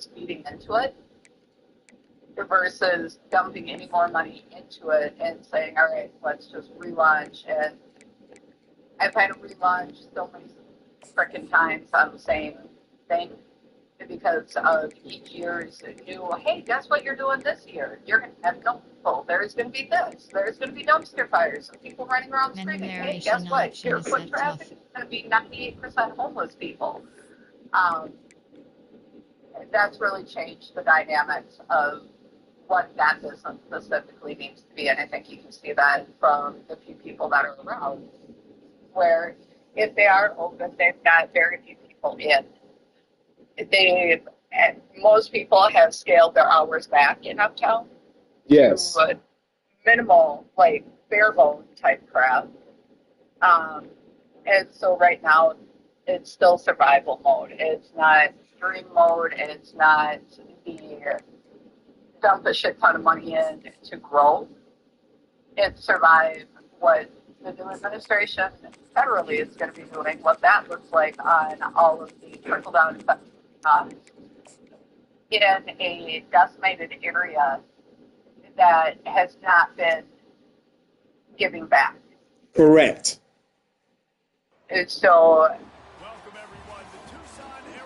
just feeding into it versus dumping any more money into it and saying, all right, let's just relaunch. And I've had to relaunch so many freaking times on the same thing because of each year's new, hey, guess what you're doing this year? You're going to have no people. There's going to be this. There's going to be dumpster fires and people running around screaming, hey, guess what? Your foot traffic is going to be 98% homeless people. That's really changed the dynamics of what that business specifically needs to be. And I think you can see that from the few people that are around, where if they are open, they've got very few people in. Most people have scaled their hours back in Uptown. Yes. To minimal, like bare bone type crap. And so right now, it's still survival mode. It's not dream mode. It's not the dump a shit ton of money in to grow. It's survive what the new administration federally is going to be doing, what that looks like on all of the trickle down effects in a decimated area that has not been giving back. Correct. And so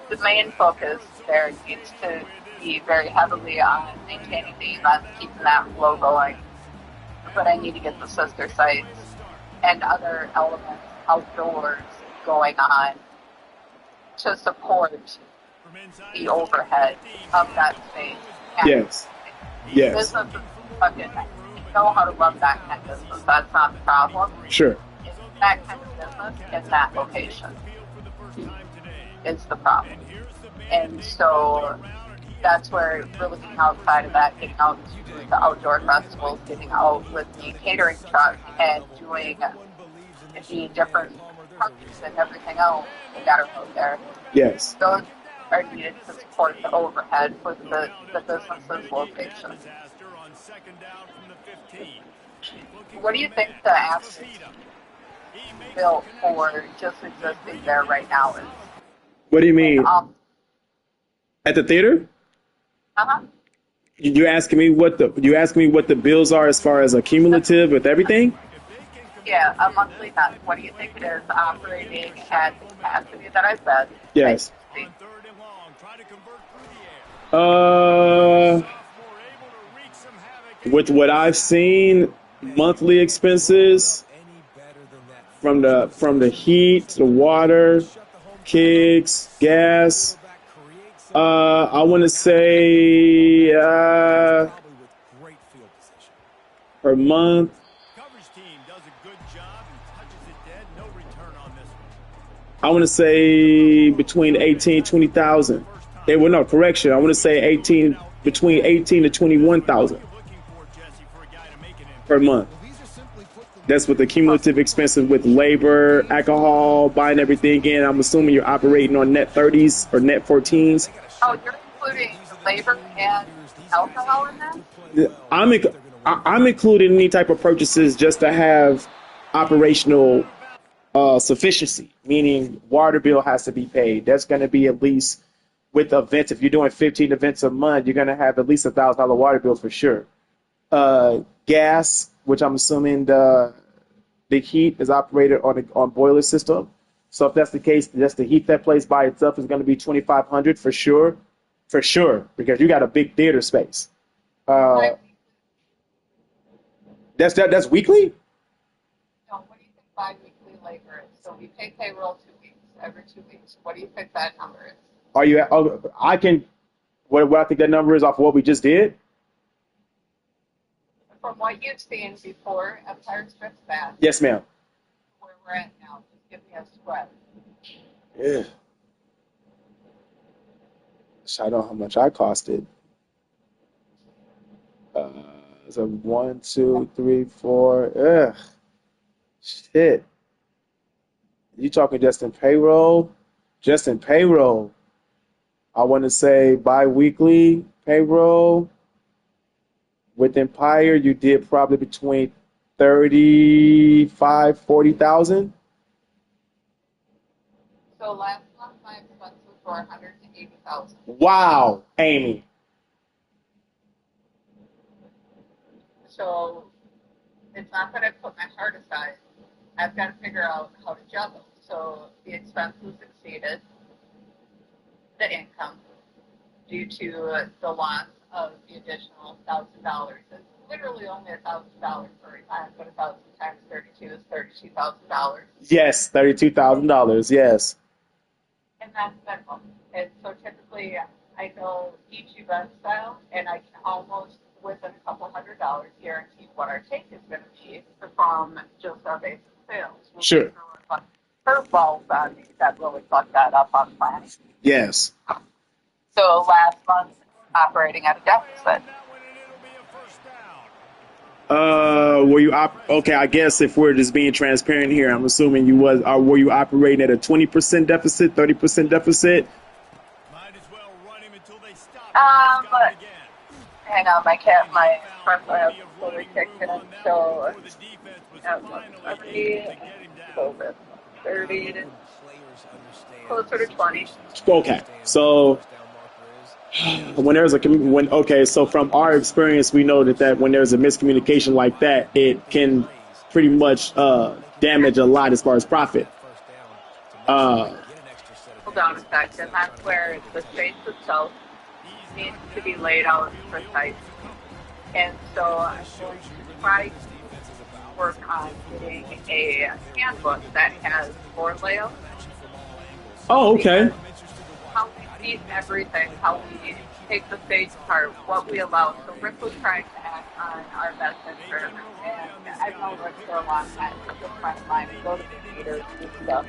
the main focus there needs to be very heavily on maintaining the events, keeping that flow going. But I need to get the sister sites and other elements outdoors going on to support the overhead of that space. And yes. Yes. businesses fucking know how to run that kind of business. That's not the problem. Sure. It's that kind of business in that location is the problem. And so that's where really getting outside of that, getting out to the outdoor festivals, getting out with the catering truck and doing the different parties and everything else that are out there. Yes. Those are needed to support the overhead for the business's location. What do you think the ask built for just existing there right now is? What do you mean? At the theater? Uh-huh. You asking me what the bills are as far as a cumulative with everything? Yeah, a monthly net. What do you think it is operating at the capacity that I said? Yes. With what I've seen, monthly expenses from the heat, the water, gigs, gas. I want to say per month. I want to say between 18 and 20,000. They were no correction. I want to say between 18 to 21,000 per month. That's with the cumulative expenses with labor, alcohol, buying everything in. I'm assuming you're operating on net 30s or net 14s. Oh, you're including labor and alcohol in that? I'm including any type of purchases just to have operational sufficiency, meaning water bill has to be paid. That's going to be at least with events. If you're doing 15 events a month, you're going to have at least $1,000 water bill for sure. Gas, which I'm assuming the heat is operated on boiler system. So if that's the case, just to heat that place by itself is going to be $2,500 for sure, because you got a big theater space. That's weekly. No, what do you think bi-weekly labor is? So we pay payroll 2 weeks, every 2 weeks. What do you think that number is? Are you? I can. What I think that number is off of what we just did. From what you've seen before, Empire Strikes Back. Yes, ma'am. Where we're at now, just give me a spread. Yeah. So I know how much I costed. So 1, 2, 3, 4. Ugh. Shit. You talking just in payroll? Just in payroll. I want to say bi-weekly payroll. With Empire, you did probably between 35, 40,000. So last month, my expenses were $180,000. $100,000. Wow, Amy. So it's not that I put my heart aside. I've got to figure out how to juggle. So the expenses exceeded the income due to the loss of the additional $1,000. It's literally only $1,000 per time, but 1,000 times 32 is $32,000. Yes, $32,000. Yes. And that's minimum. And so typically I know each event style, and I can almost, within a couple $100, guarantee what our take is going to be from just our basic sales. Sure. Curveballs on me that really fucked that up on planning. Yes. So last month, operating at a deficit. Were you okay? I guess if we're just being transparent here, I'm assuming you was. Were you operating at a 20% deficit, 30% deficit? Hang on, my front lab fully kicked in, so 30, closer to 20. Okay, so so from our experience, we know that when there's a miscommunication like that, it can pretty much damage a lot as far as profit. Hold on a second. That's where the space itself needs to be laid out precisely. And so I'm going to try to work on getting a handbook that has floor layouts. Oh, okay. How we see everything, how we take the stage apart, what we allow. So Rick was trying to act on our best interest, and I've known Rick for a long time. He's a friend of mine. We go to the theater and do stuff.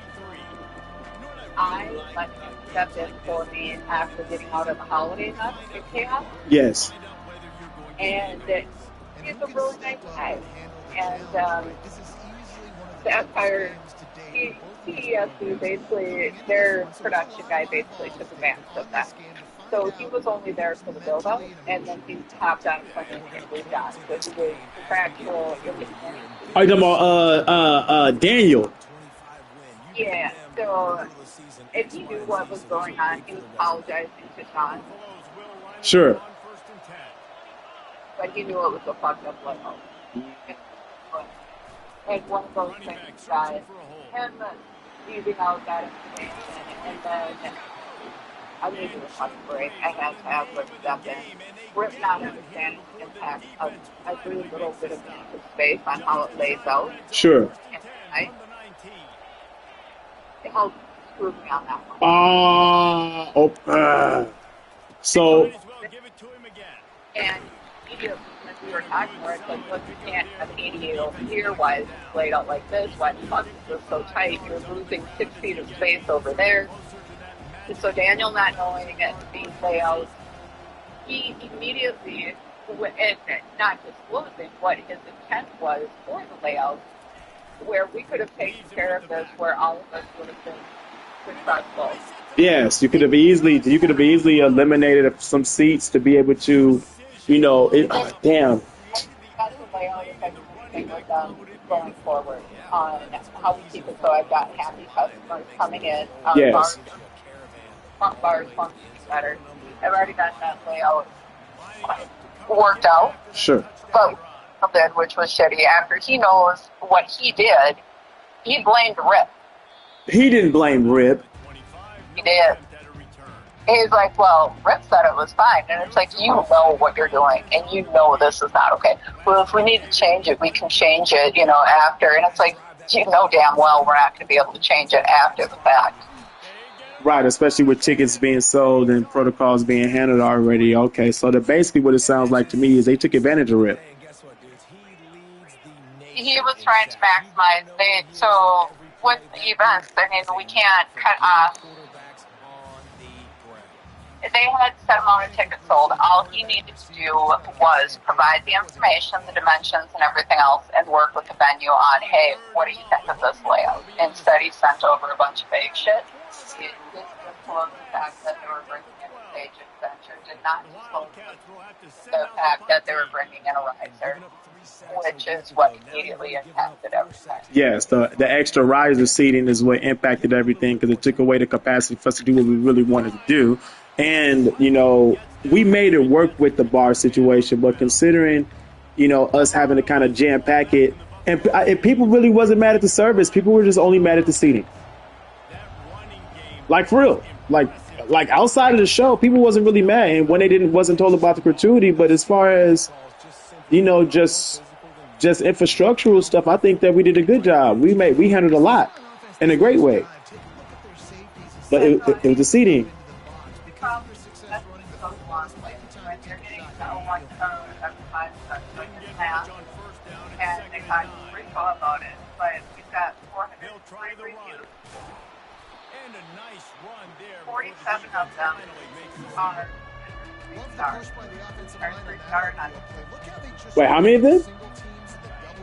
I let him step in for me after getting out of the holiday mess and chaos. Yes. And he's a really nice guy. And Sapphire, CESU basically, their production guy basically took advantage of that. So he was only there for the build-up, and then he hopped on a plane and moved on. So he was contractual. Are you talking about Daniel? Yeah, so if he knew what was going on, he was apologizing to Sean. Sure. But he knew it was a fucked up level. And one of those things that him leaving out that information, and then I needed a fucking break. I had to have Rip step in. Rip not understanding the impact of every little bit of space on how it lays out. Sure. And it helped screw me on that one. So. And immediately when we were talking, where it's like, look, you can't have 88 over here. Why is it laid out like this? Why the fuck is this so tight? You're losing 6 feet of space over there. And so Daniel not knowing these layouts, he immediately, and not disclosing what his intent was for the layout, where we could have taken care of this, where all of us would have been successful. Yes, you could have easily eliminated some seats to be able to, damn. That's the layout of everything with them going forward on how we keep it. So I've got happy customers coming in. Yes. Bars function better. I've already got that layout worked out. Sure. But did, which was shitty. After he knows what he did, he blamed Rip. He didn't blame Rip. He did. He's like, well, Rip said it was fine. And it's like, you know what you're doing, and you know this is not okay. Well, if we need to change it, we can change it, after. And it's like, you know damn well we're not going to be able to change it after the fact. Right, especially with tickets being sold and protocols being handled already. Okay, so basically what it sounds like to me is they took advantage of Rip. He was trying to maximize so with the events, we can't cut off. They had a set amount of tickets sold. All he needed to do was provide the information, the dimensions, and everything else, and work with the venue on, hey, what do you think of this layout? Instead, he sent over a bunch of fake shit. He didn't disclose the fact that they were bringing in a stage adventure, did not disclose the fact that they were bringing in a riser, which is what immediately impacted everything. Yes, the extra riser seating is what impacted everything because it took away the capacity for us to do what we really wanted to do. And, we made it work with the bar situation, but considering, us having to kind of jam pack it, and people really wasn't mad at the service. People were just only mad at the seating. Like for real. Like outside of the show, people wasn't really mad. And when they wasn't told about the gratuity, but as far as, just infrastructural stuff, I think that we did a good job. We handled a lot in a great way. But it was the seating. The problem is that goes along with when you're getting so much every 5 steps like in half, and they talk pretty cool about it, but we've got 403 reviews. 47 of them are 3 stars. Or 3 stars on Wait, how many of them?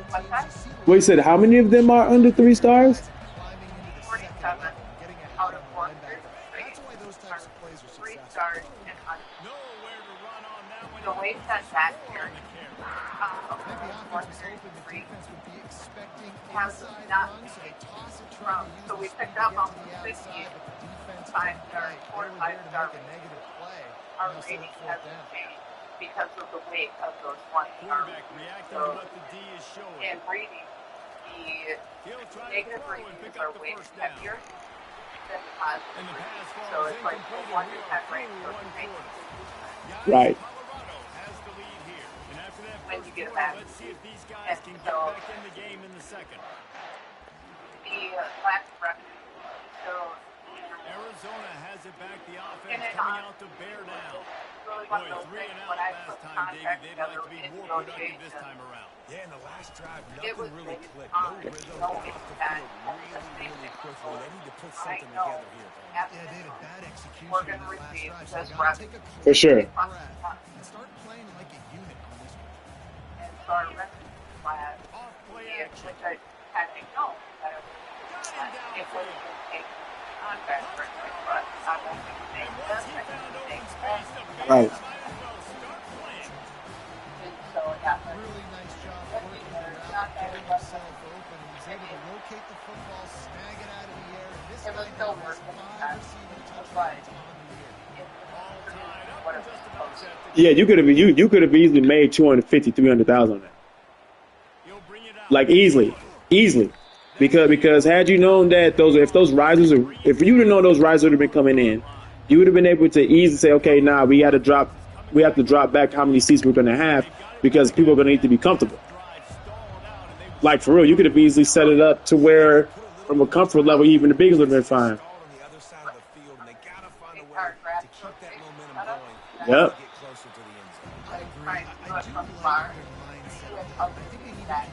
what's that? Wait, you said how many of them are under 3 stars? 47 out of 403 are 3 stars and under. The way that that here, 433 has not from, so we picked up almost 50 5-star, 4 to 5-star. Our rating hasn't changed because of the weight of those 1-star. So in rating, the negative reviews are way heavier than the positive reviews. So it's like a 1 to 10 range. So it's making Right. when you get that. And so the lack of revenue. So Arizona has it back. The offense and then coming out to bear down. really one of those things when I put the contract together in negotiations. Yeah, in the last drive, It was nothing really based clicked. on No rhythm. no Off the impact. field really quickly. They need to put I something know together here. at minimum, we're going to receive this revenue. For sure. And so our revenue plan, which I didn't know that it was going to take contract for it, but I don't think it makes sense. I think it makes sense. Right. And so it happened. Really nice job But working there's it not out, that getting much. himself open. He was able to locate the football, snag it out of the air. And this It was guy still now has working 5 at receiving but touchdowns on the year. it produced what it was supposed to. Yeah, you could have easily made 250, 300,000 on that. Like easily. Because had you known that if you'd have known those risers would have been coming in, you would have been able to easily say, okay, we have to drop back how many seats we're going to have because people are going to need to be comfortable. Like for real, you could have easily set it up to where, from a comfort level, even the biggest would have been fine. Yep. Trying to do it from far. With other that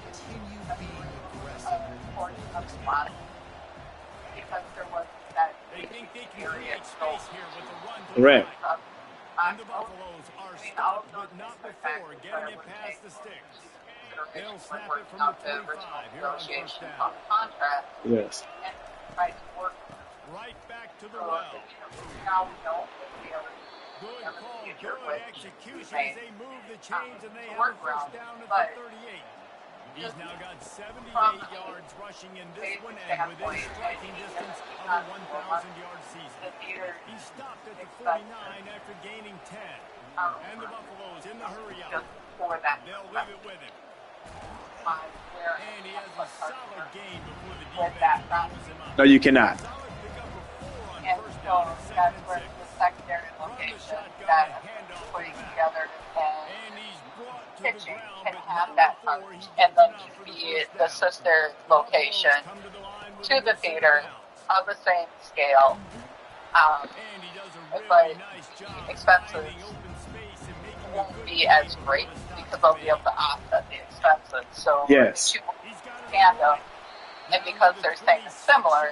portion of the bottom. Because there was that area exposed. Correct. All of those things are factors that I would take into consideration when working out the original negotiation on the contract. Yes. And try to work Right back to the so well. now we know the other Good in the call, future, good which execution may as they move the chains and they have a work first around, down at but the 38. He's now got 78 from yards rushing in this basic one and standpoint, within striking distance of a 1,000-yard season. the theater He stopped at the expects 49 after gaining 10. And the Buffaloes in the hurry just up. for that They'll leave it with him. where And he has a solid gain before the with defense that follows him up. No, you cannot. Solid pickup for 4 on and first so down and that's second where and 6. the secondary location that putting together and And he's brought to the pitching ground, can but have not that before coverage he and gets then enough for the be first the down. sister location Come to the line with to a the good theater second down. of the same scale. And he does a But really nice job expenses finding open space and making a won't good be play as for great a stop because they'll be man. able to offset the expenses. So Yes. two He's got it tandem, underway. and because they're staying similar,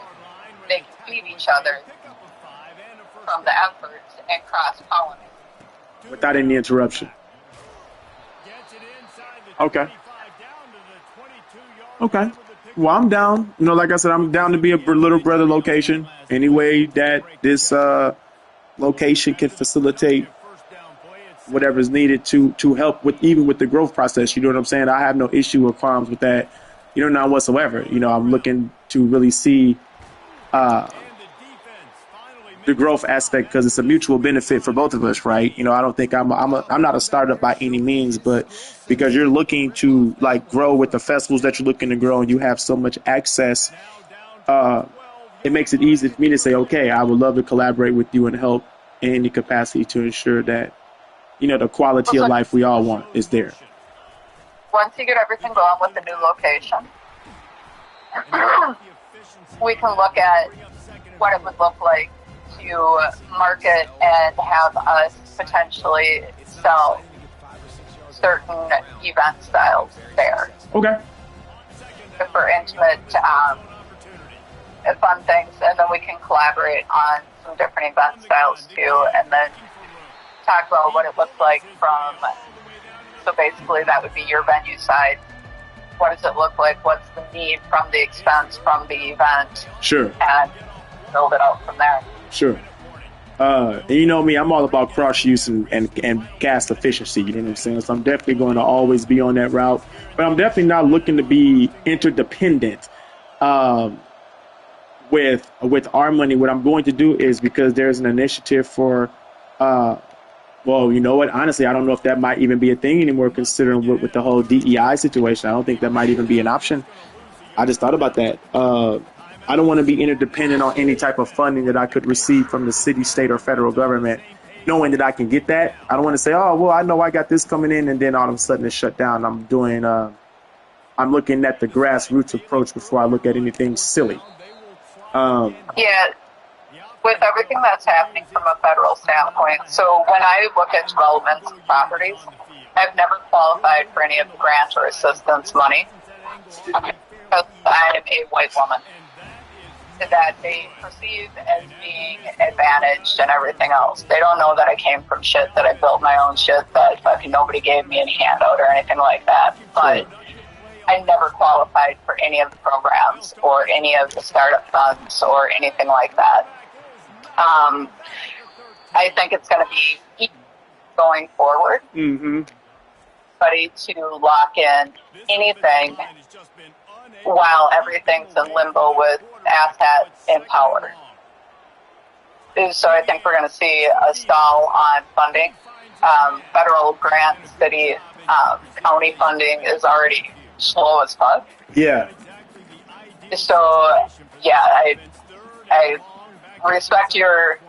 they can feed each other from the efforts and cross-pollinate. Without any interruption. Okay. Okay. Well, I'm down. Like I said, I'm down to be a little brother location. Any way that this location can facilitate whatever's needed to help with even with the growth process. You know what I'm saying? I have no issue or problems with that. None whatsoever. I'm looking to really see the growth aspect because it's a mutual benefit for both of us, right? You know, I don't think I'm not a startup by any means, but because you're looking to like grow with the festivals that you're looking to grow and you have so much access, it makes it easy for me to say, okay, I would love to collaborate with you and help in any capacity to ensure that, you know, the quality of life we all want is there. Once you get everything going with the new location, we can look at what it would look like to market and have us potentially sell certain event styles there. Okay. For intimate, fun things, and then we can collaborate on some different event styles too, and then talk about what it looks like from, so basically that would be your venue side. What does it look like? What's the need from the expense from the event? Sure. And build it out from there. Sure. And you know me, I'm all about cross use and cast efficiency. You know what I'm saying? So I'm definitely going to always be on that route, but I'm definitely not looking to be interdependent. With our money, what I'm going to do is, because there's an initiative for, well, you know what? Honestly, I don't know if that might even be a thing anymore, considering with the whole DEI situation. I don't think that might even be an option. I just thought about that. I don't want to be interdependent on any type of funding that I could receive from the city, state, or federal government, knowing that I can get that. I don't want to say, oh, well, I know I got this coming in, and then all of a sudden it's shut down. I'm looking at the grassroots approach before I look at anything silly. Yeah, with everything that's happening from a federal standpoint. So when I look at developments and properties, I've never qualified for any of the grant or assistance money because I am a white woman that they perceive as being advantaged and everything else. They don't know that I came from shit, that I built my own shit, that fucking nobody gave me any handout or anything like that. But I never qualified for any of the programs or any of the startup funds or anything like that. I think it's going to be easy going forward, buddy, to lock in anything while everything's in limbo with asset and power. So I think we're going to see a stall on funding. Federal grant, city, county funding is already slow as fuck. Yeah. So, yeah, I respect your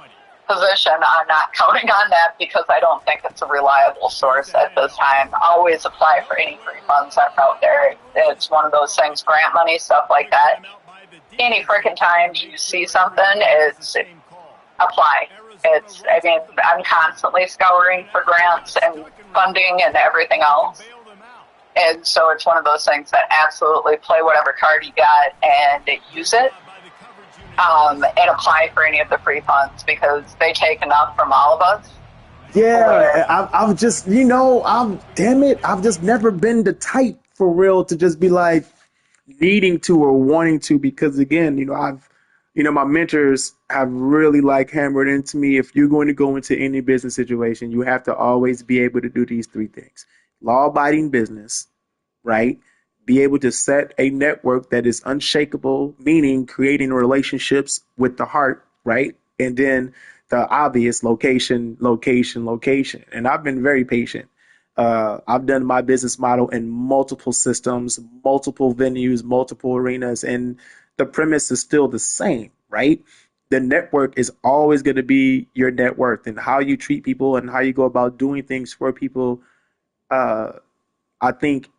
position on not counting on that because I don't think it's a reliable source at this time. Always apply for any free funds that are out there. It's one of those things, grant money, stuff like that. Any freaking time you see something, it's apply. I'm constantly scouring for grants and funding and everything else. And so it's one of those things that absolutely play whatever card you got and use it, and apply for any of the free funds because they take enough from all of us. Yeah, I've just, damn it, I've just never been the type for real to just be like needing to or wanting to, because again, my mentors have really like hammered into me, if you're going to go into any business situation, you have to always be able to do these three things. Law-abiding business, right? Be able to set a network that is unshakable, meaning creating relationships with the heart, right? And then the obvious location. And I've been very patient. I've done my business model in multiple systems, multiple venues, multiple arenas, and the premise is still the same, right? The network is always going to be your net worth, and how you treat people and how you go about doing things for people, I think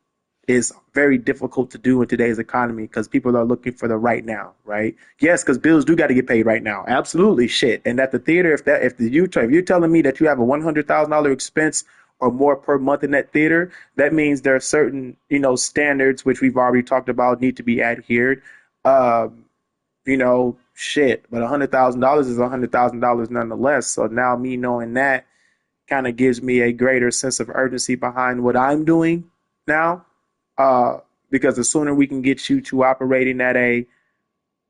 is very difficult to do in today's economy because people are looking for the right now, right? Yes, because bills do got to get paid right now. Absolutely, shit. And at the theater, if you're telling me that you have a $100,000 expense or more per month in that theater, that means there are certain, standards which we've already talked about need to be adhered. Shit, but $100,000 is $100,000 nonetheless. So now me knowing that kind of gives me a greater sense of urgency behind what I'm doing now. Because the sooner we can get you to operating at a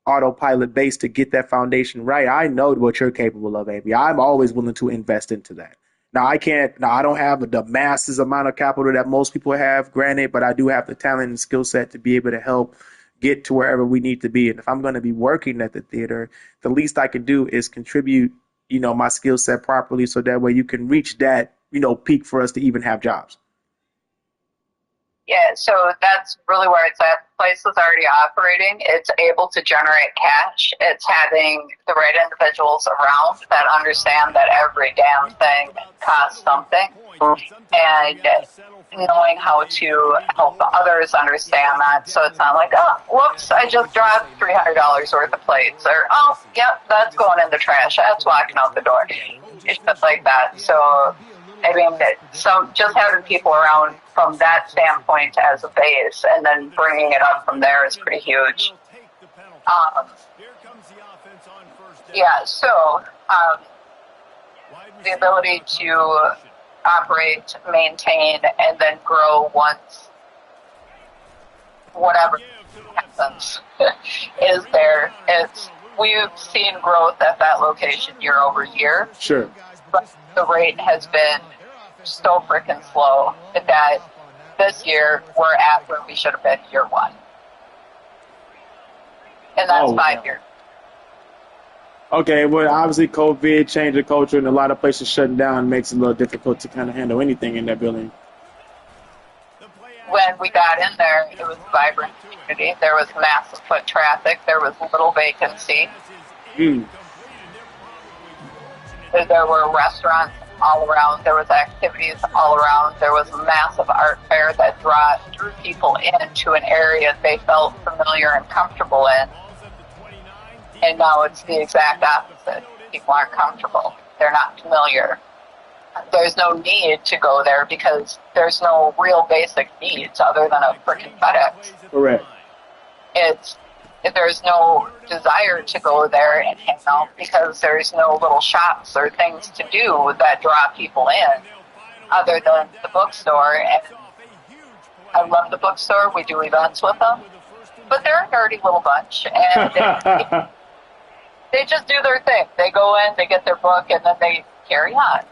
autopilot base to get that foundation right, I know what you're capable of, baby. I'm always willing to invest into that. Now I don't have the masses amount of capital that most people have, granted, but I do have the talent and skill set to be able to help get to wherever we need to be. And if I'm going to be working at the theater, the least I can do is contribute, my skill set properly so that way you can reach that, peak for us to even have jobs. Yeah, so that's really where it's at. The place is already operating. It's able to generate cash. It's having the right individuals around that understand that every damn thing costs something, and knowing how to help others understand that. So it's not like, oh, whoops, I just dropped $300 worth of plates, or oh, yep, that's going in the trash. That's walking out the door. It's just like that. So I mean, just having people around from that standpoint as a base, and then bringing it up from there is pretty huge. Yeah, so the ability to operate, maintain, and then grow once whatever happens is there. We've seen growth at that location year over year. Sure. But the rate has been so freaking slow that this year we're at where we should have been year one. And that's 5 years. Okay, well, obviously COVID changed the culture, and a lot of places shutting down makes it a little difficult to kind of handle anything in that building. When we got in there, it was a vibrant community. There was massive foot traffic. There was little vacancy. There were restaurants all around. There was activities all around. There was a massive art fair that drew people into an area they felt familiar and comfortable in. And now it's the exact opposite. People aren't comfortable. They're not familiar. There's no need to go there because there's no real basic needs other than a freaking FedEx. Correct. There's no desire to go there and hang out because there's no little shops or things to do that draw people in other than the bookstore. And I love the bookstore. We do events with them. But they're a nerdy little bunch. And they just do their thing. They go in, they get their book, and then they carry on.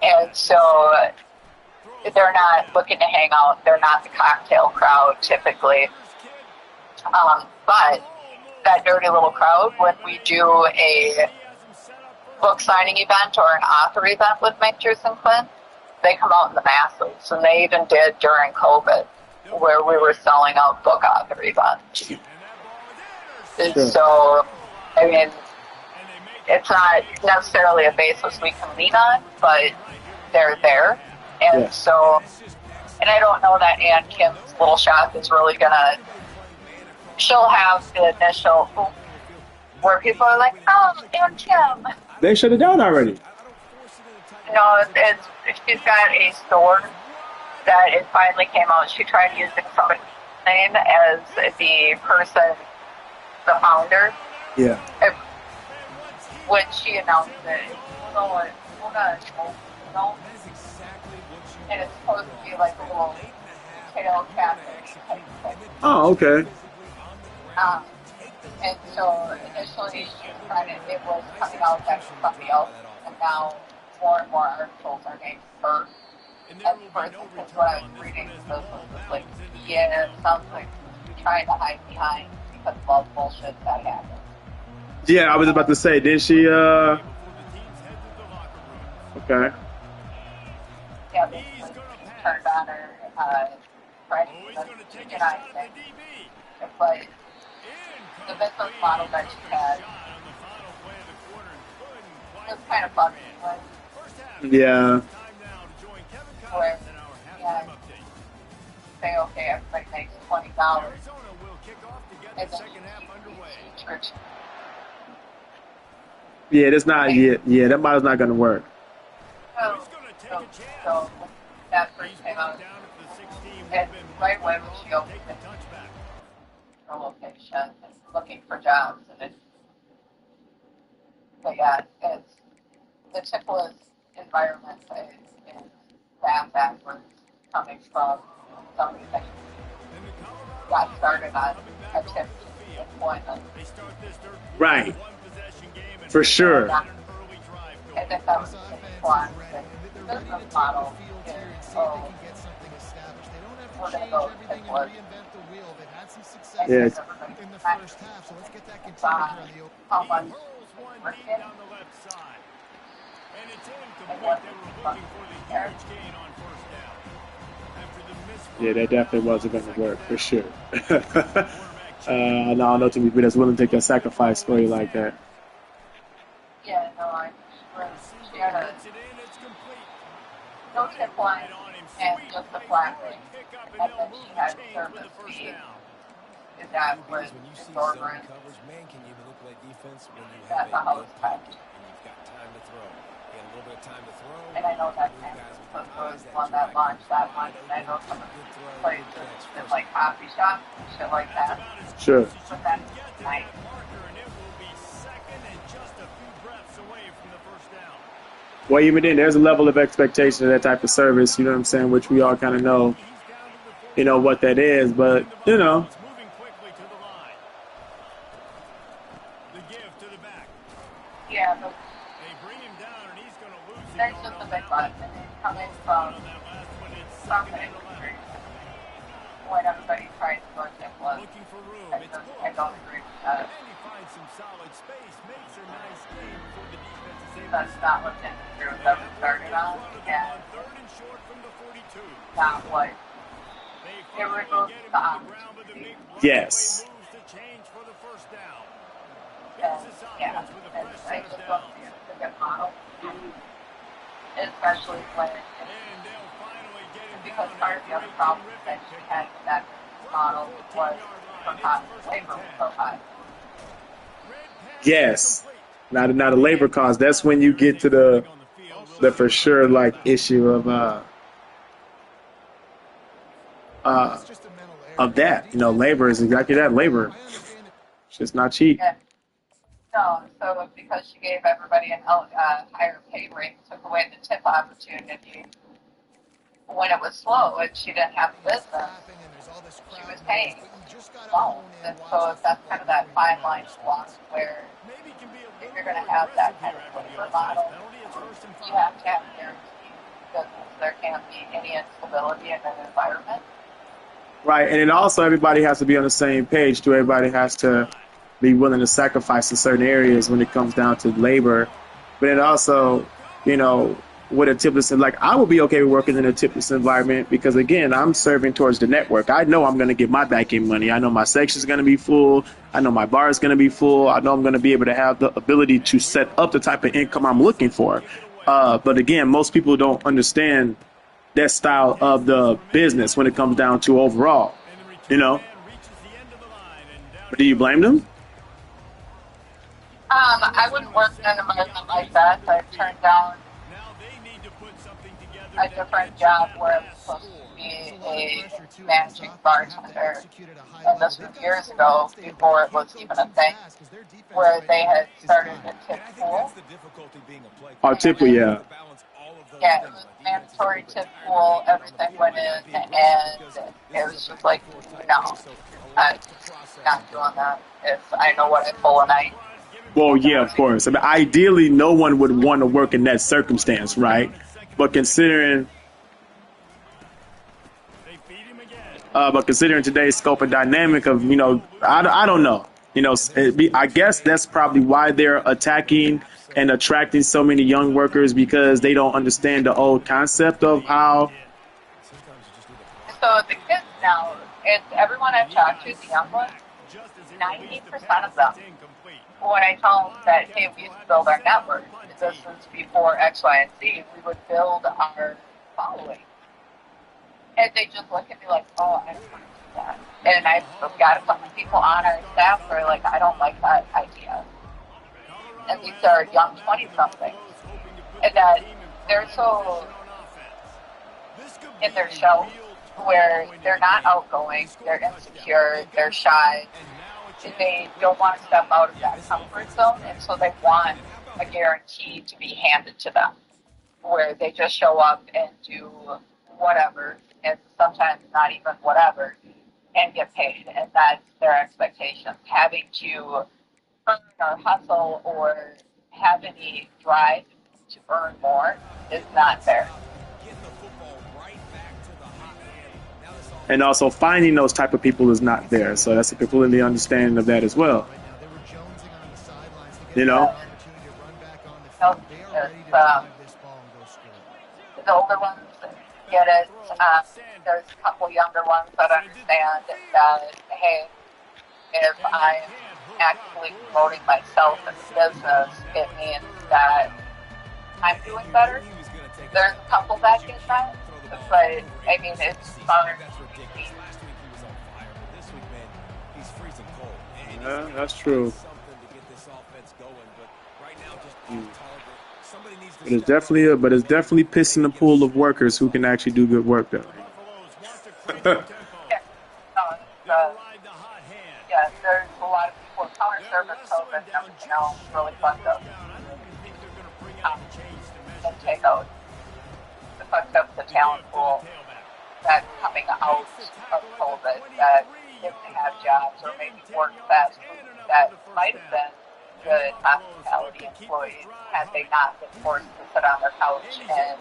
And so they're not looking to hang out. They're not the cocktail crowd typically. But that nerdy little crowd, when we do a book signing event or an author event with Majors and Clint, they come out in the masses. And they even did during COVID, where we were selling out book author events. Sure. So, I mean, it's not necessarily a basis we can lean on, but they're there. And so, and I don't know that Ann Kim's little shop is really going to, she'll have the initial where people are like, oh, Ann Kim. They shut it down already. No, she's got a store that it finally came out. She tried using somebody's name as the person, the founder. Yeah. When she announced it, and it's supposed to be like a little retail cafe type thing. Oh, okay. And so initially she was trying to, it was coming out that somebody else, and now more and more articles are named her. At first, because what I was reading this was like, yeah, it sounds like you're trying to hide behind because of all the bullshit that happened. Yeah, I was about to say, did she, okay. Yeah, basically turned on her, trying to unionize it. But the business model that she had was kind of funny. Yeah. Where, yeah, say, okay, everybody makes $20. And then church. Yeah, that's not, yeah, that model's not going to work. So that first came out, and right away when she opened her location and looking for jobs, and but yeah, it's the Chickless environment is that backwards coming from somebody that got started on attempting employment. Right. For sure. And then that was the business model is, we're going to change go everything Pittsburgh. and reinvent the wheel. They've had some success Yes. in the first half, so let's get that continued here on the open. How He much hurls one we're deep getting. down the left side. And it's And incomplete. what They were is looking for the huge gain on first down. After the misfire Yeah, that definitely wasn't going to on work for second sure. down, I don't know too many people that's willing to take that sacrifice for you like that. Yeah, no, she had a puts it in, it's complete. no tip line and just a flat ring. And then she had surface speed. And that was When you see short zone run. coverage, man, can you manipulate defense when you That's have a a house good type. pocket and you've got time to throw? You got a little bit of time to throw. And I know that move San guys with Francisco your was eyes, one that launched that much. And I know some of good the throw, places good catch, in first like coffee shops and shit like that. Sure. But that's nice. And it will be second and just a few breaths away from the first down. Well, even then, there's a level of expectation of that type of service, you know what I'm saying, which we all kind of know, you know, what that is. But, you know, It's moving quickly to the line. The give to the back. Yeah, but They bring him down and he's going to lose the that's yard just a on big that one. one. And it's coming On from that last one, it's something second and 11. when everybody tries to go tip was. Looking for room. I It's don't agree with that. And he finds some solid space, makes a nice game before the defense is able That's to not what Denver was ever started on. And third and short from the 42. not what They it finally removes get him the to the ground with a big running Yes. play moves to change for the first down. and Here's this yeah, offense with a and fresh I set of just don't downs. see it's a good model. Especially when And they'll finally get him because down part of the after other a problem terrific that she pickup. had with that model was her cost of labor was so high. yes, not a labor cost. That's when you get to the for sure like issue of It's just a mental error. of that. You know, labor is exactly that. Labor, I understand it. it's just not cheap. Yeah. No, so because she gave everybody a higher pay rate, took away the tip opportunity when it was slow and she didn't have the business. Clapping and there's all this She crowd was noise, paying but you just gotta loans, hone in, and watch so the if that's football kind of that before you fine make line those walk plays. where Maybe can be a if little you're going to more have that aggressive kind here of after the labor offside model, penalty. It's first and you five. have to have guaranteed business. There can't be any instability in an environment. Right, and then also everybody has to be on the same page too. Everybody has to be willing to sacrifice in certain areas when it comes down to labor. But then also, you know, with a tipless, like I would be okay with working in a tipless environment because again, I'm serving towards the network. I know I'm going to get my back end money. I know my section's going to be full. I know my bar is going to be full. I know I'm going to be able to have the ability to set up the type of income I'm looking for. But again, most people don't understand that style of the business when it comes down to overall, you know. But do you blame them? I wouldn't work in an environment like that. I've turned down a different job where I was supposed to be a managing bartender. And this was years ago, before it was even a thing, where they had started a tip pool. Oh, tip, yeah. Yeah, it was mandatory tip pool, everything went in, and it was just like, no, I'm not doing that if I know what I pull a night. Well, yeah, of course. I mean, ideally, no one would want to work in that circumstance, right? But considering today's scope and dynamic of, you know, I don't know. You know, I guess that's probably why they're attacking and attracting so many young workers because they don't understand the old concept of how. So the kids now, it's everyone I've talked to, the young ones, 90% of them, when I tell them that, hey, we used to build our network, this was before X, Y, and Z, we would build our following. And they just look at me like, oh, I don't want to do that. And I've got a couple people on our staff who are like, I don't like that idea. And these are young 20-somethings. And that they're so in their shell where they're not outgoing, they're insecure, they're shy, they don't want to step out of that comfort zone, and so they want a guarantee to be handed to them, where they just show up and do whatever, and sometimes not even whatever, and get paid, and that's their expectations. Having to earn or hustle or have any drive to earn more is not fair. and also finding those type of people is not there. So that's a completely understanding of that as well. Right now, they were jonesing on the sidelines to get You an know, opportunity to run back on the field. They are ready to drive this ball and go score. The older ones get it. There's a couple younger ones that understand that, hey, if I'm actively promoting myself in the business, it means that I'm doing better. There's a couple that get that, but I mean, it's fun. That's ridiculous. Last week he was on fire, but this week, man, he's freezing cold. And Yeah, that's true. something to get this offense going, but right now just off target. Somebody needs to But it's step up. definitely but it's definitely pissing the pool of workers who can actually do good work though. Buffaloes want to creep the tempo. Yeah, no, They'll it's, ride the hot hand. yeah, there's a lot of people with counter service COVID and everything else really fucked up I don't even think they're going to bring out the change to and measure take out the fucked up the talent pool that coming out of COVID that didn't have jobs or maybe work fast food that might have been good hospitality employees had they not been forced to sit on their couch and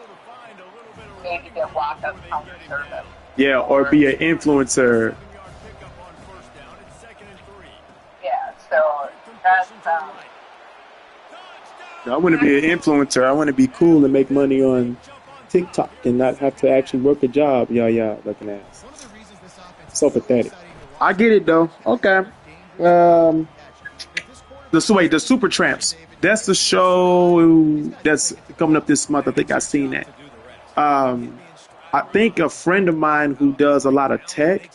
maybe get walk-up counter service. Yeah, or be an influencer. Yeah, so that's I want to be an influencer. I want to be cool and make money on TikTok and not have to actually work a job. Yeah, looking ass. One of the reasons this offense So is so pathetic. exciting to watch I get it though. Okay. The Super Tramps. That's the show that's coming up this month. I think I've seen that. I think a friend of mine who does a lot of tech.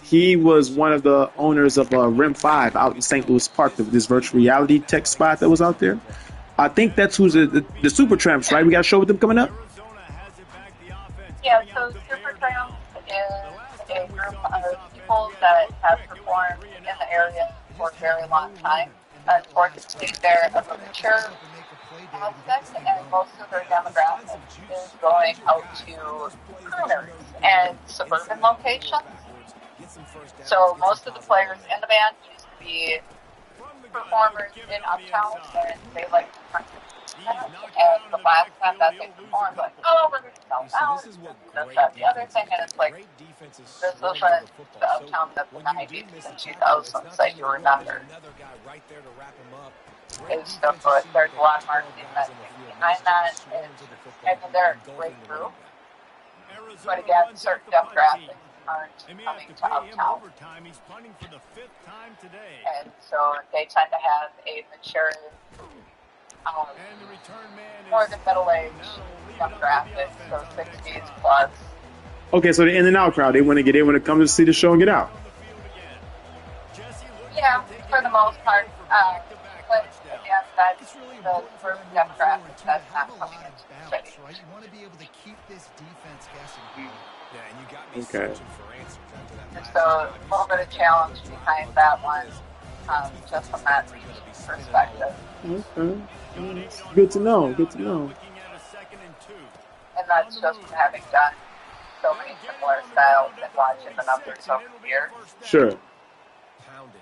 He was one of the owners of Rim 5 out in St. Louis Park, this virtual reality tech spot that was out there. I think that's who's the Super Tramps, right? We got a show with them coming up. yeah, so Supertramp is a group of people that have performed in the area for a very long time. Unfortunately, they're of a mature aspect, and most of their demographic is going out to crooners and suburban locations. So most of the players in the band used to be performers in uptown, and they like to practice. And the last time that they performed, like, oh, we're going to sell out, this, that, the other thing, and it's like, this wasn't the uptown of the 90s and 2000s that you remember. It's still, there's a lot of marketing that behind that, and I mean, they're a great group, but again, certain demographics aren't coming to uptown. And so they tend to have a mature, more than middle-aged demographic, so 60s plus. Okay, so the in and out crowd, they want to come to see the show and get out. Yeah, for the most part. But again, that's the suburban demographic that's not coming into the city. right? You want to be able to keep this defense guessing. Yeah, and you got me Okay. searching for answers after that And last so drive. a little bit of challenge behind that one, just from that perspective. Okay. Good to know. Good to know. And that's just from having done so many similar styles and watching the numbers over the years. Sure. Pound it.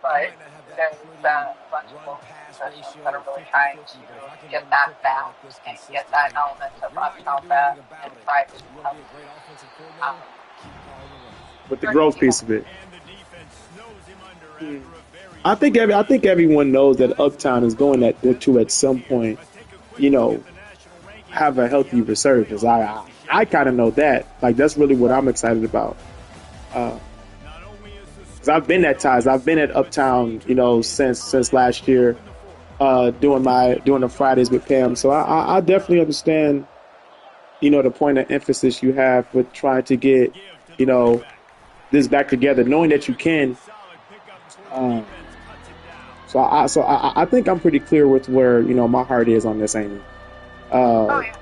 But there's a bunch of local musicians that are really trying to get that balance and get that element of uptown that and try to With the growth piece of it. I think everyone knows that Uptown is going to at some point, have a healthy resurgence. I kind of know that. Like, that's really what I'm excited about. Cause I've been at ties. I've been at Uptown, since last year, doing the Fridays with Pam. So I definitely understand, the point of emphasis you have with trying to get, this back together, knowing that you can. So I think I'm pretty clear with where my heart is on this, Amy. Oh, yeah.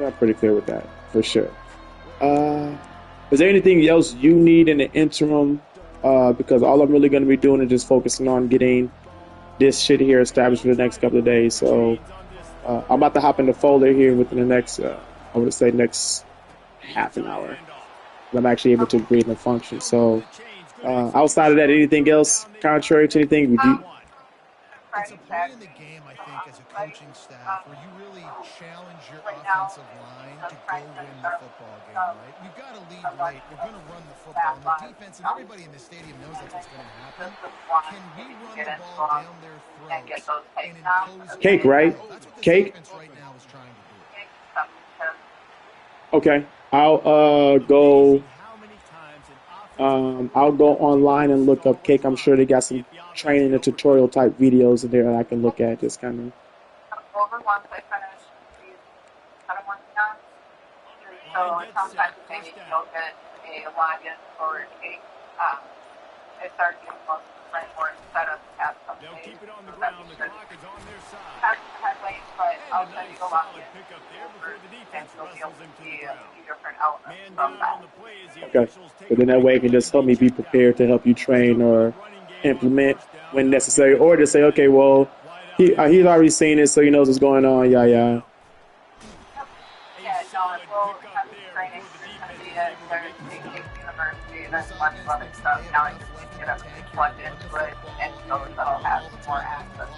I'm pretty clear with that for sure. Is there anything else you need in the interim? Because all I'm really going to be doing is just focusing on getting this shit here established for the next couple of days. So I'm about to hop in the folder here within the next, next half an hour. I'm actually able to create and function. So outside of that, anything else contrary to anything? it's Friday, a point in the Saturday. game, I think, as a coaching staff, where you really challenge your Right now, offensive line to just go trying to win the football game, right? We've got to lead someone late. We're going to run the football. that And the line. defense and everybody in the stadium knows And that's then what's going to happen. just this one, Can we maybe run get the into ball them down their and get throats those and takedowns. impose Cake, our right? will? That's what this Cake? defense right now is trying to do. Because Okay. I'll go. How many times an offensive I'll go online and look up Cake. I'm sure they got some training and tutorial type videos in there that I can look at. Just kind of. over once I finish these kind of working on. So sometimes maybe you'll get a login for Cake. I start doing most of the framework setup at some They'll stage. keep it on the So that ground. The should clock is on their side. have headways, but I'll And a send you nice the solid login pickup there over before the and defense you'll be able wrestles to him to see the a ground. few different outlets Man from down that. on the play as the Okay. officials take So then that way it can just help me be prepared to help you train or implement when necessary, or to say, okay, well, he's already seen it, so he knows what's going on. Yeah, yeah. Yeah, no, we'll have some training. There's going to be a there's Cake University, there's a bunch of other stuff. Now I just need to get everything plugged into it, and so that'll have more access.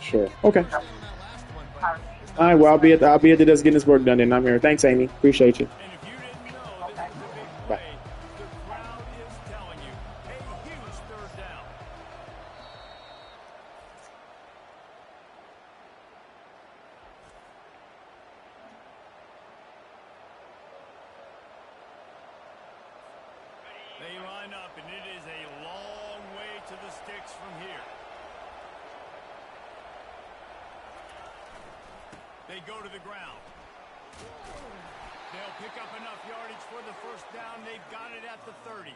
Sure. Okay. So, how All right. Well, I'll be at the desk getting this work done. And I'm here. Thanks, Amy. Appreciate you. And if you didn't know, this okay. was a big Bye. play. The crowd is telling you. A huge third down. They line up, and it is a long way to the sticks from here. They go to the ground. They'll pick up enough yardage for the first down. They've got it at the 30.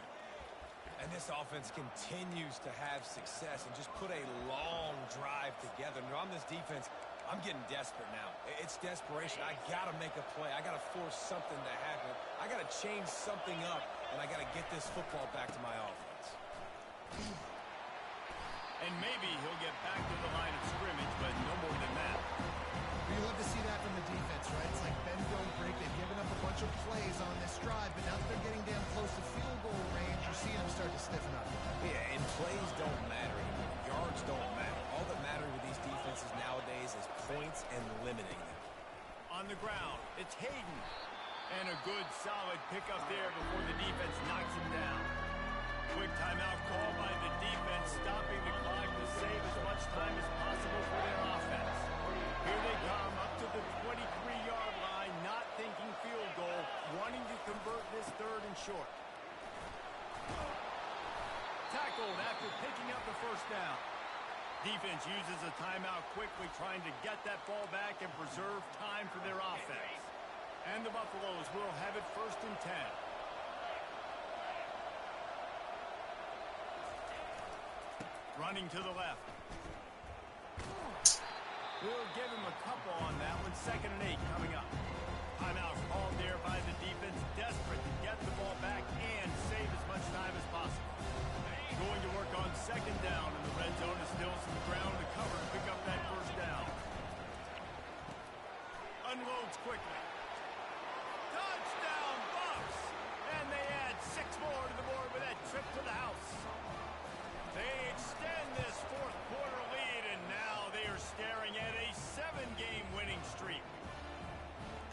And this offense continues to have success and just put a long drive together. And on this defense, I'm getting desperate now. It's desperation. I got to make a play. I got to force something to happen. I got to change something up, and I got to get this football back to my offense. And maybe he'll get back to the line of scrimmage, but no more than that. You love to see that from the defense, right? It's like bend, don't break. They've given up a bunch of plays on this drive, but now that they're getting damn close to field goal range, you're seeing them start to stiffen up. Yeah, and plays don't matter anymore. Yards don't matter. All that matters with these defenses nowadays is points and limiting them. On the ground, it's Hayden. And a good, solid pickup there before the defense knocks him down. Quick timeout call by the defense, stopping the clock to save as much time as possible for their offense. Here they come up to the 23-yard line, not thinking field goal, wanting to convert this third and short. Tackled after picking up the first down. Defense uses a timeout quickly, trying to get that ball back and preserve time for their offense. And the Buffaloes will have it 1st and 10. Running to the left. We'll give him a couple on that one. 2nd and 8 coming up. Timeout called there by the defense, desperate to get the ball back and save as much time as possible. Going to work on 2nd down, and the red zone is still some ground to cover to pick up that first down. Unloads quickly. Touchdown, Buffs! And they add 6 more to the board with that trip to the house. They extend this 4th quarter lead, and now they are staring at a 7-game winning streak.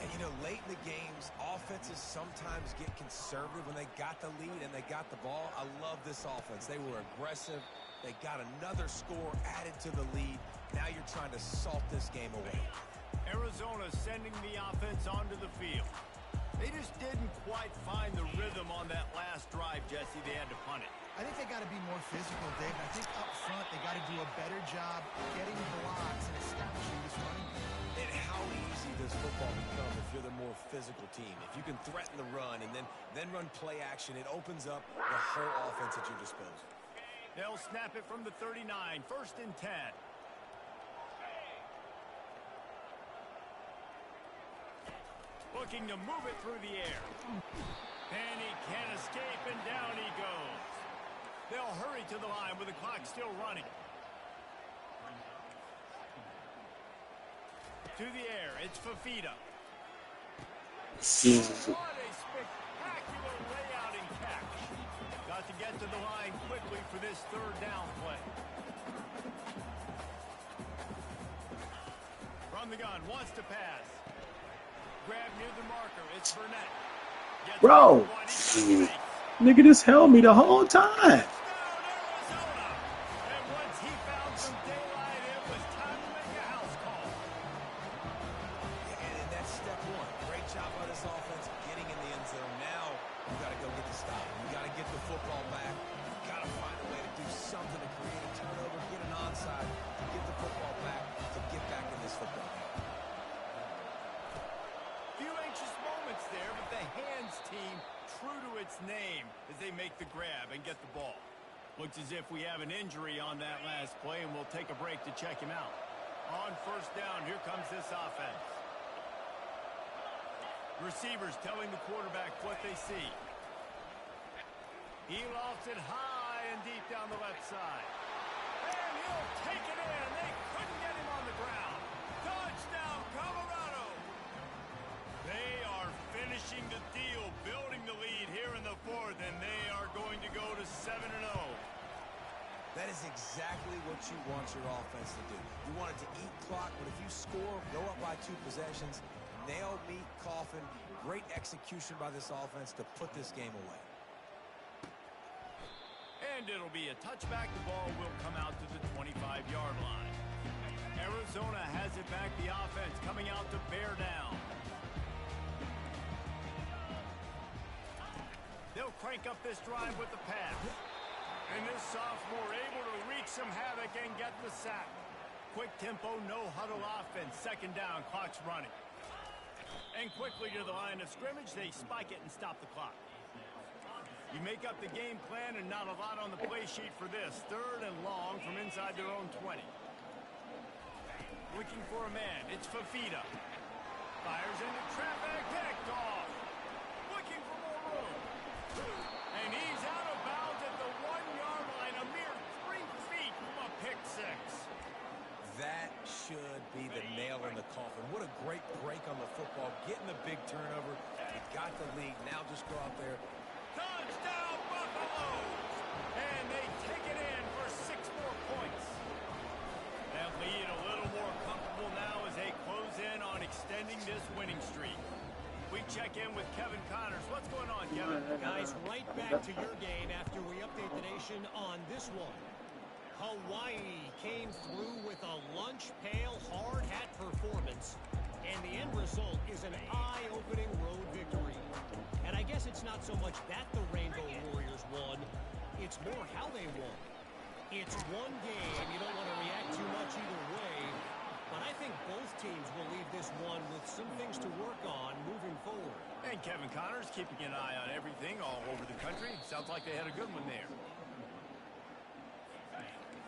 And, you know, late in the games, offenses sometimes get conservative when they got the lead and they got the ball. I love this offense. They were aggressive. They got another score added to the lead. Now you're trying to salt this game away. Arizona sending the offense onto the field. They just didn't quite find the rhythm on that last drive, Jesse. They had to punt it. I think they got to be more physical, Dave. I think up front they got to do a better job getting blocks and establishing this running game. And how easy does football become if you're the more physical team? If you can threaten the run and then run play action, it opens up the whole offense at your disposal. They'll snap it from the 39. 1st and 10. Looking to move it through the air. And he can't escape, and down he goes. They'll hurry to the line with the clock still running. To the air, it's Fafita. What a spectacular layout and catch. Got to get to the line quickly for this third down play. From the gun, wants to pass. Grab near the marker. It's Burnett. Gets Bro, one, he's got space. nigga just held me the whole time. Touchdown, Arizona. And once he found some daylight, it was time to make a house call. And that's step one. Great job by this offense getting in the end zone. Now you got to go get the stop. You got to get the football back. You got to find a way to do something to create a turnover, get an onside, get the football back, to get back in this football game. Few anxious moments there, but the hands team true to its name as they make the grab and get the ball. Looks as if we have an injury on that last play, and we'll take a break to check him out. On first down, here comes this offense. Receivers telling the quarterback what they see. He lofts it high and deep down the left side. And he'll take it in. They couldn't get him on the ground. Touchdown, Colorado. They are finishing the deal, building the lead here in the fourth, and they are going to go to 7-0. That is exactly what you want your offense to do. You want it to eat clock, but if you score, go up by 2 possessions, nail, meet, coffin. Great execution by this offense to put this game away. And it'll be a touchback. The ball will come out to the 25-yard line. Arizona has it back. The offense coming out to bear down. They'll crank up this drive with the pass. And this sophomore able to wreak some havoc and get the sack. Quick tempo, no huddle offense. Second down, clock's running. And quickly to the line of scrimmage, they spike it and stop the clock. You make up the game plan and not a lot on the play sheet for this. Third and long from inside their own 20. Looking for a man, it's Fafita. Fires into traffic, picked off. Looking for more room. And he's out of bounds at the 1-yard line, a mere 3 feet from a pick six. That should be the nail in the coffin. What a great break on the football. Getting the big turnover. You got the lead. Now just go out there. Touchdown, Buffaloes! And they take it in for 6 more points. That lead a little more comfortable now as they close in on extending this winning streak. We check in with Kevin Connors. What's going on, Kevin? Guys, right back to your game after we update the nation on this one. Hawaii came through with a lunch pail hard hat performance, and the end result is an eye-opening road victory. And I guess it's not so much that the Rainbow Warriors won, it's more how they won. It's one game, you don't want to react too much either way, but I think both teams will leave this one with some things to work on moving forward. And Kevin Connors keeping an eye on everything all over the country. Sounds like they had a good one there.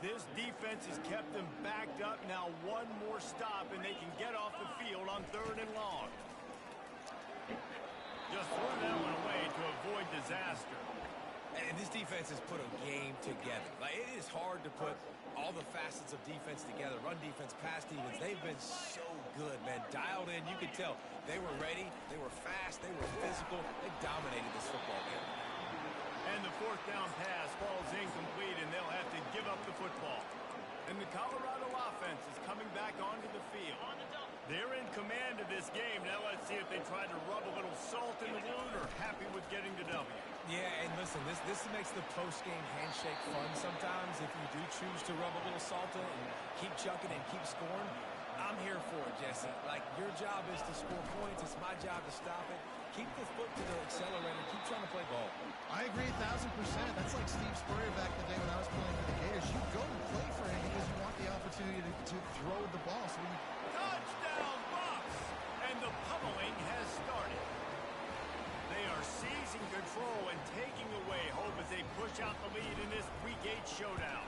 This defense has kept them backed up. Now one more stop, and they can get off the field on 3rd and long. Just threw that one away to avoid disaster. And this defense has put a game together. Like, it is hard to put all the facets of defense together. Run defense, pass defense. They've been so good, man. Dialed in. You could tell they were ready. They were fast. They were physical. They dominated this football game. And the 4th down pass falls incomplete, and they'll have to give up the football. And the Colorado offense is coming back onto the field. They're in command of this game. Now let's see if they try to rub a little salt in the wound or happy with getting the W. Yeah, and listen, this makes the post-game handshake fun sometimes if you do choose to rub a little salt in and keep chucking and keep scoring. I'm here for it, Jesse. Like, your job is to score points. It's my job to stop it. Keep the foot to the accelerator. Keep trying to play ball. I agree 1,000%. That's like Steve Spurrier back in the day when I was playing with the Gators. You go and play for him because you want the opportunity to throw the ball. So when you... Touchdown, Bucks! And the pummeling has started. They are seizing control and taking away hope as they push out the lead in this Week 8 showdown.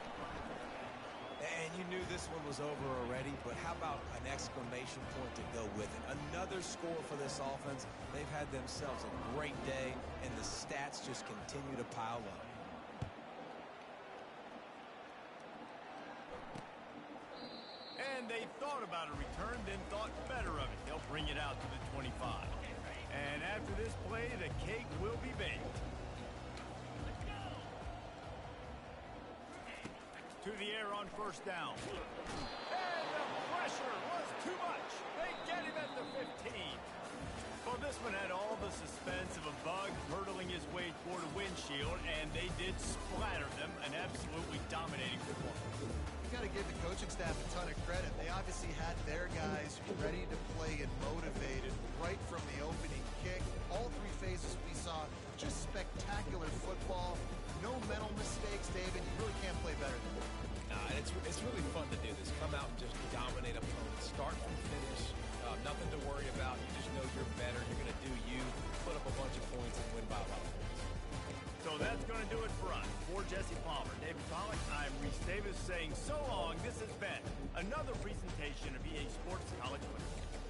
And you knew this one was over already, but how about an exclamation point to go with it? Another score for this offense. They've had themselves a great day, and the stats just continue to pile up. And they thought about a return, then thought better of it. They'll bring it out to the 25. And after this play, the cake will be baked. to the air on first down. And the pressure was too much. They get him at the 15. Well, this one had all the suspense of a bug hurtling his way toward a windshield, and they did splatter them, an absolutely dominating performance. You got to give the coaching staff a ton of credit. They obviously had their guys ready to play and motivated right from the opening kick. All three phases we saw just spectacular football. No mental mistakes, David. You really can't play better than that. Nah, and it's really fun to do this. Come out and just dominate opponents. Start from finish. Nothing to worry about. You just know you're better. You're going to do you, put up a bunch of points, and win by a lot of points. So that's going to do it for us. For Jesse Palmer, David Pollack, I'm Reese Davis saying so long. This has been another presentation of EA Sports College Football.